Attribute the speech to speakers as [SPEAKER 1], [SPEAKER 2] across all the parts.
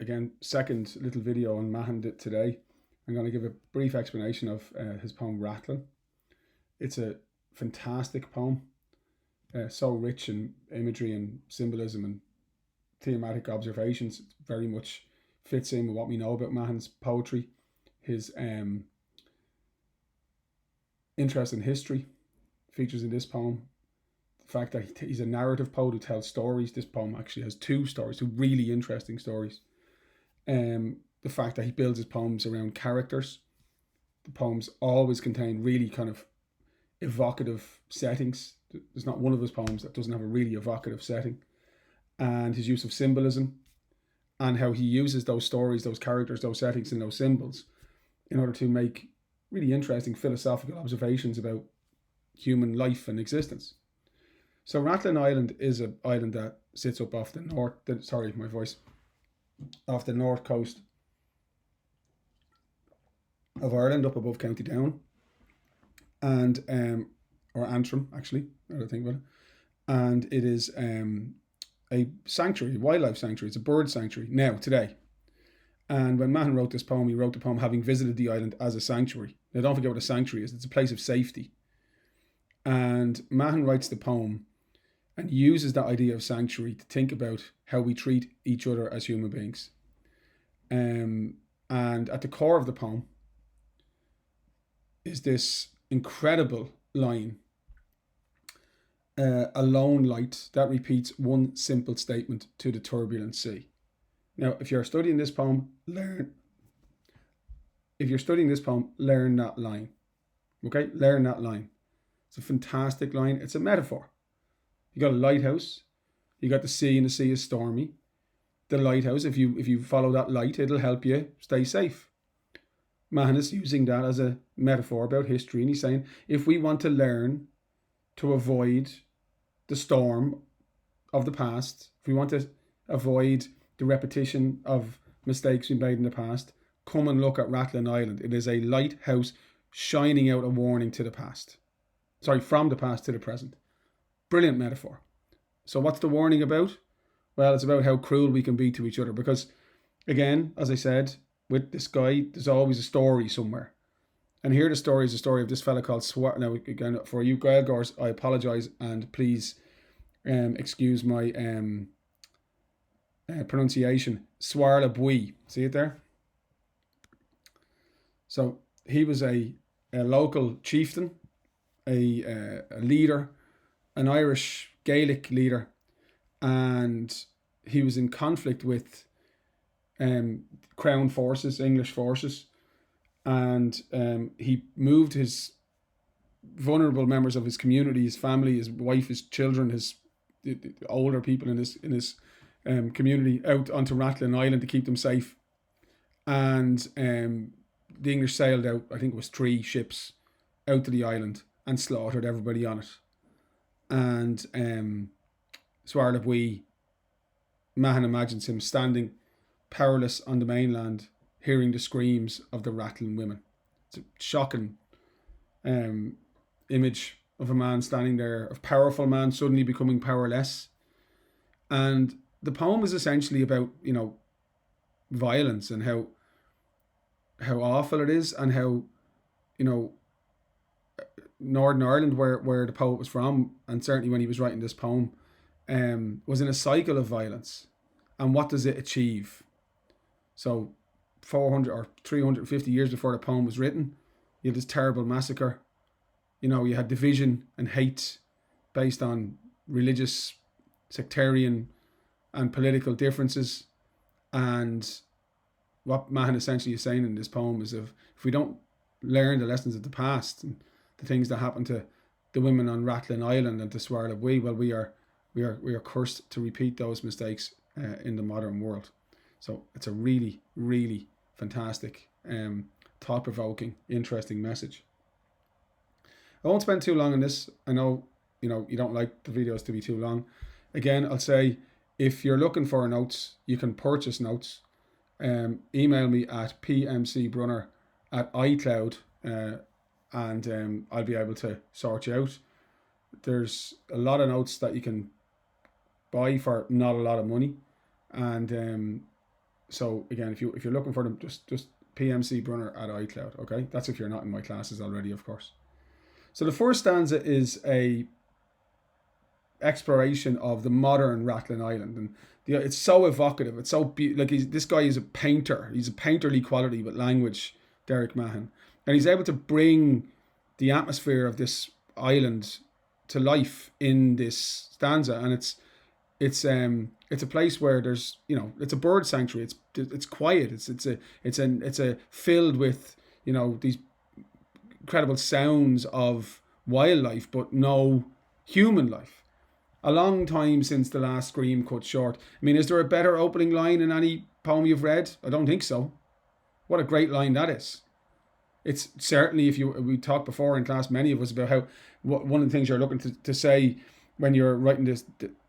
[SPEAKER 1] again, second little video on Mahon today. I'm going to give a brief explanation of his poem Rathlin. It's a fantastic poem, so rich in imagery and symbolism and thematic observations. It very much fits in with what we know about Mahon's poetry, his interest in history features in this poem. The fact that he's a narrative poet who tells stories. This poem actually has two really interesting stories. The fact that he builds his poems around characters. The poems always contain really kind of evocative settings. There's not one of his poems that doesn't have a really evocative setting. And his use of symbolism and how he uses those stories, those characters, those settings and those symbols in order to make really interesting philosophical observations about human life and existence. So Ratlin Island is an island that sits up off the off the north coast of Ireland, up above County Down, and or Antrim, actually, now that I think about it. And it is a sanctuary, a wildlife sanctuary. It's a bird sanctuary now, today. And when Mahon wrote this poem, he wrote the poem having visited the island as a sanctuary. Now, don't forget what a sanctuary is. It's a place of safety. And Mahon writes the poem and uses that idea of sanctuary to think about how we treat each other as human beings. And at the core of the poem is this incredible line, a lone light that repeats one simple statement to the turbulent sea. Now, if you're studying this poem, learn that line. Okay, learn that line. It's a fantastic line. It's a metaphor. You got a lighthouse. You got the sea, and the sea is stormy. The lighthouse, if you follow that light, it'll help you stay safe. Mahon is using that as a metaphor about history, and he's saying if we want to learn to avoid the storm of the past, if we want to avoid the repetition of mistakes we made in the past, come and look at Ratlin Island. It is a lighthouse shining out a warning to the past. From the past to the present. Brilliant metaphor. So what's the warning about? Well, it's about how cruel we can be to each other. Because, again, as I said, with this guy, there's always a story somewhere. And here the story is a story of this fella called Swar. Now, again, for you Gaelgors, I apologise and please excuse my pronunciation. Swarla Bui. See it there? So he was a local chieftain, a leader, an Irish Gaelic leader, and he was in conflict with Crown forces, English forces, and he moved his vulnerable members of his community, his family, his wife, his children, his older people in his community out onto Ratlin Island to keep them safe. And the English sailed out, I think it was 3 ships, out to the island and slaughtered everybody on it. And Swarla Bui, Mahon imagines him standing powerless on the mainland, hearing the screams of the Ratlin women. It's a shocking image of a man standing there, a powerful man suddenly becoming powerless. And the poem is essentially about, violence and how awful it is, and how, Northern Ireland, where the poet was from, and certainly when he was writing this poem, was in a cycle of violence. And what does it achieve? So 400 or 350 years before the poem was written, you had this terrible massacre. You had division and hate based on religious, sectarian and political differences. And what Mahon essentially is saying in this poem is if we don't learn the lessons of the past and the things that happened to the women on Ratlin Island and to Swarla Bui, well, we are cursed to repeat those mistakes in the modern world. So it's a really, really fantastic, thought-provoking, interesting message. I won't spend too long on this. I know, you don't like the videos to be too long. Again, I'll say, if you're looking for notes, you can purchase notes. Email me at pmcbrunner@icloud, and I'll be able to sort you out. There's a lot of notes that you can buy for not a lot of money, and So again, if you're looking for them, just PMC Brunner at iCloud. Okay, that's if you're not in my classes already, of course. So the first stanza is a exploration of the modern Ratlin Island, and it's so evocative. It's so like this guy is a painter. He's a painterly quality with language, Derek Mahon, and he's able to bring the atmosphere of this island to life in this stanza. And it's a place where there's, it's a bird sanctuary. It's quiet. It's a filled with, these incredible sounds of wildlife, but no human life. A long time since the last scream cut short. I mean, is there a better opening line in any poem you've read? I don't think so. What a great line that is. It's certainly, we talked before in class, many of us, about how one of the things you're looking to say when you're writing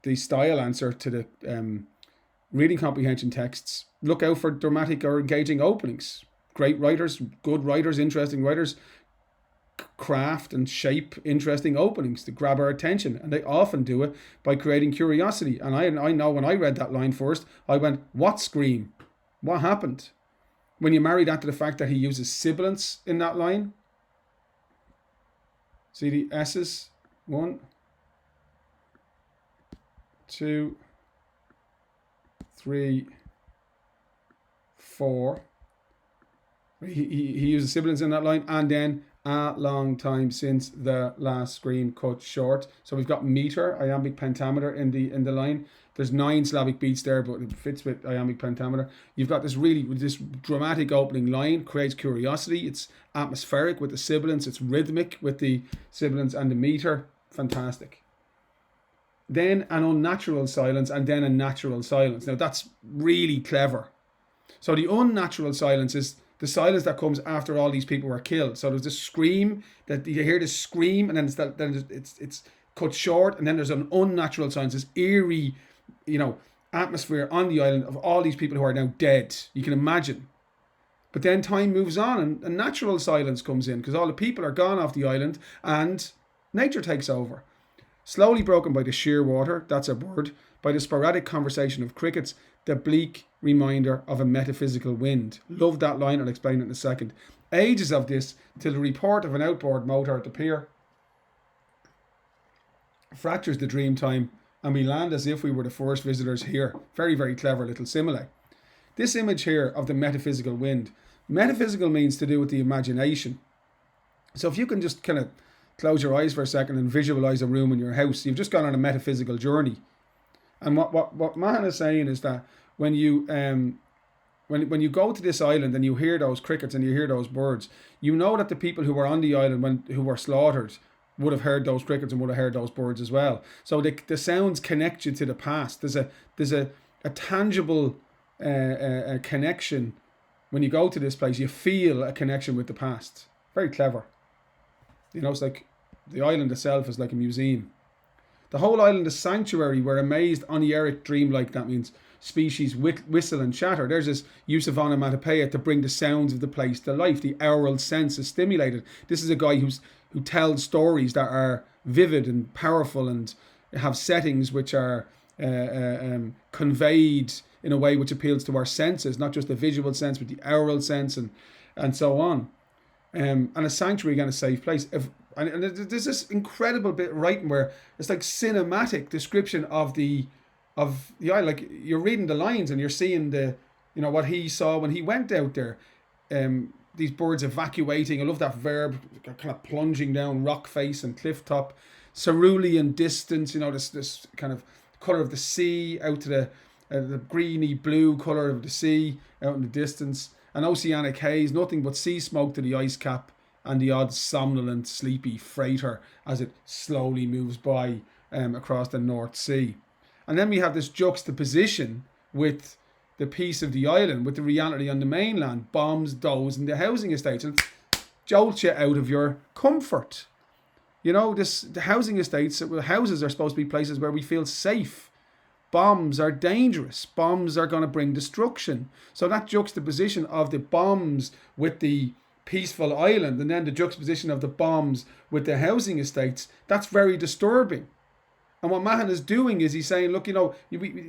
[SPEAKER 1] the style answer to the reading comprehension texts, look out for dramatic or engaging openings. Great writers, good writers, interesting writers craft and shape interesting openings to grab our attention, and they often do it by creating curiosity. And I know when I read that line first, I went, what scream? What happened? When you marry that to the fact that he uses sibilants in that line, see the S's, 1, 2, 3, 4. He uses sibilants in that line, and then a long time since the last scream cut short. So we've got meter, iambic pentameter in the line. There's 9 Slavic beats there, but it fits with iambic pentameter. You've got this dramatic opening line, creates curiosity. It's atmospheric with the sibilants. It's rhythmic with the sibilants and the meter. Fantastic. Then an unnatural silence, and then a natural silence. Now that's really clever. So the unnatural silence is the silence that comes after all these people were killed. So there's this scream, that you hear this scream, and then it's cut short, and then there's an unnatural silence, this eerie, atmosphere on the island of all these people who are now dead. You can imagine. But then time moves on, and a natural silence comes in because all the people are gone off the island, and nature takes over. Slowly broken by the sheer water, that's a word, by the sporadic conversation of crickets, the bleak reminder of a metaphysical wind. Love that line, I'll explain it in a second. Ages of this till the report of an outboard motor at the pier fractures the dream time, and we land as if we were the first visitors here. Very, very clever little simile. This image here of the metaphysical wind. Metaphysical means to do with the imagination. So if you can just kind of close your eyes for a second and visualize a room in your house, you've just gone on a metaphysical journey. And what Mahon is saying is that when you when you go to this island and you hear those crickets and you hear those birds, you know that the people who were on the island who were slaughtered would have heard those crickets and would have heard those birds as well. So the sounds connect you to the past. There's a tangible connection. When you go to this place, you feel a connection with the past. Very clever. It's like the island itself is like a museum. The whole island is sanctuary where amazed, oniric, dreamlike, that means species whistle and chatter. There's this use of onomatopoeia to bring the sounds of the place to life. The aural sense is stimulated. This is a guy who tells stories that are vivid and powerful and have settings which are conveyed in a way which appeals to our senses, not just the visual sense, but the aural sense and so on. And a sanctuary, again, a safe place. And there's this incredible bit of writing where it's like cinematic description of the island. Like you're reading the lines and you're seeing what he saw when he went out there. These birds evacuating. I love that verb, kind of plunging down rock face and cliff top. Cerulean distance. This kind of color of the sea out to the greeny blue color of the sea out in the distance. An oceanic haze, nothing but sea smoke to the ice cap, and the odd somnolent, sleepy freighter as it slowly moves by across the North Sea. And then we have this juxtaposition with the peace of the island, with the reality on the mainland, bombs, doze, and the housing estates, and jolts you out of your comfort. The housing estates, houses are supposed to be places where we feel safe. Bombs are dangerous. Bombs are going to bring destruction. So that juxtaposition of the bombs with the peaceful island, and then the juxtaposition of the bombs with the housing estates, that's very disturbing. And what Mahon is doing is he's saying, look,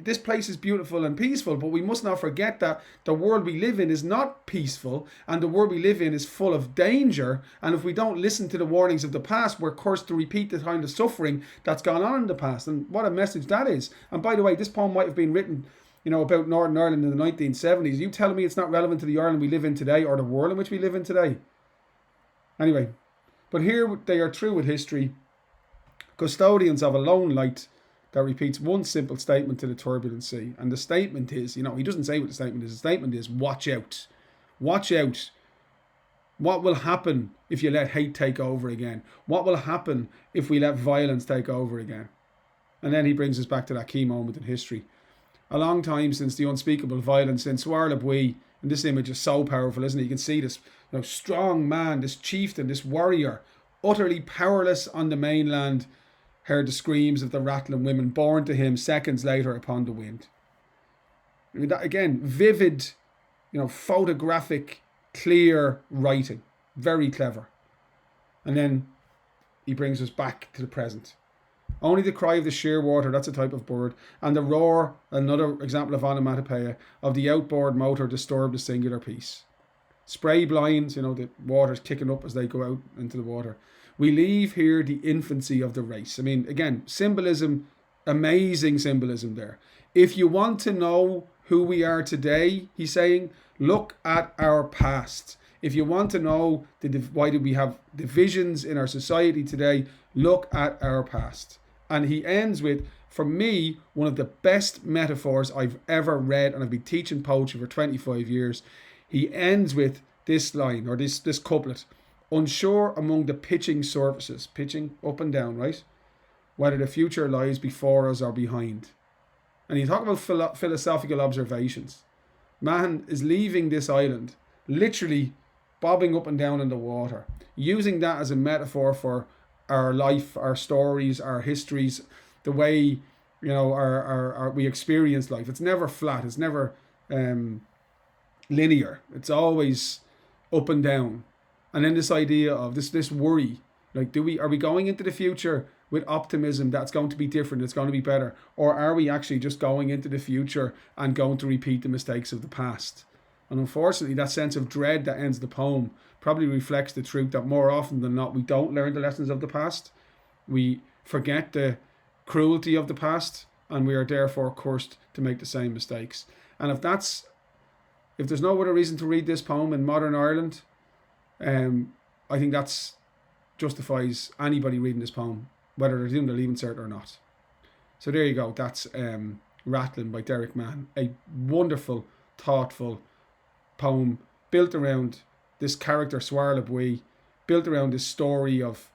[SPEAKER 1] this place is beautiful and peaceful, but we must not forget that the world we live in is not peaceful, and the world we live in is full of danger. And if we don't listen to the warnings of the past, we're cursed to repeat the kind of suffering that's gone on in the past. And what a message that is. And by the way, this poem might have been written, about Northern Ireland in the 1970s. You telling me it's not relevant to the Ireland we live in today, or the world in which we live in today? Anyway, but here they are true with history, custodians of a lone light that repeats one simple statement to the turbulent sea. And the statement is, he doesn't say what the statement is. The statement is, watch out. Watch out. What will happen if you let hate take over again? What will happen if we let violence take over again? And then he brings us back to that key moment in history. A long time since the unspeakable violence in Soir le Bouy, and this image is so powerful, isn't it? You can see this strong man, this chieftain, this warrior, utterly powerless on the mainland, heard the screams of the Ratlin women borne to him seconds later upon the wind. I mean, that again, vivid, photographic, clear writing. Very clever. And then he brings us back to the present. Only the cry of the shearwater, that's a type of bird, and the roar, another example of onomatopoeia, of the outboard motor disturb the singular peace. Spray blinds, the water's kicking up as they go out into the water. We leave here the infancy of the race. I mean, again, symbolism, amazing symbolism there. If you want to know who we are today, he's saying, look at our past. If you want to know why do we have divisions in our society today, look at our past. And he ends with, for me, one of the best metaphors I've ever read, and I've been teaching poetry for 25 years. He ends with this line, or this couplet: unsure among the pitching surfaces, pitching up and down, right? Whether the future lies before us or behind. And you talk about philosophical observations. Mahon is leaving this island, literally bobbing up and down in the water, using that as a metaphor for our life, our stories, our histories, the way, we experience life. It's never flat. It's never linear. It's always up and down. And then this idea of this worry, like, are we going into the future with optimism that's going to be different, it's going to be better, or are we actually just going into the future and going to repeat the mistakes of the past? And unfortunately, that sense of dread that ends the poem probably reflects the truth that more often than not, we don't learn the lessons of the past. We forget the cruelty of the past, and we are therefore cursed to make the same mistakes. And if there's no other reason to read this poem in modern Ireland, I think that's justifies anybody reading this poem, whether they're doing the leaving cert or not. So there you go. That's Rathlin by Derek Mahon. A wonderful, thoughtful poem built around this character, Soir le Bouy, built around this story of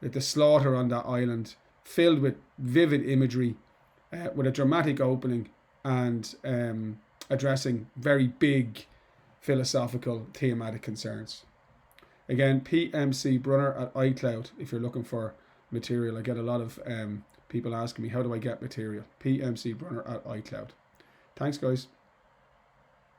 [SPEAKER 1] the slaughter on that island, filled with vivid imagery, with a dramatic opening, and addressing very big philosophical, thematic concerns. Again, PMC Brunner at iCloud if you're looking for material. I get a lot of people asking me, how do I get material? PMC Brunner at iCloud. Thanks, guys.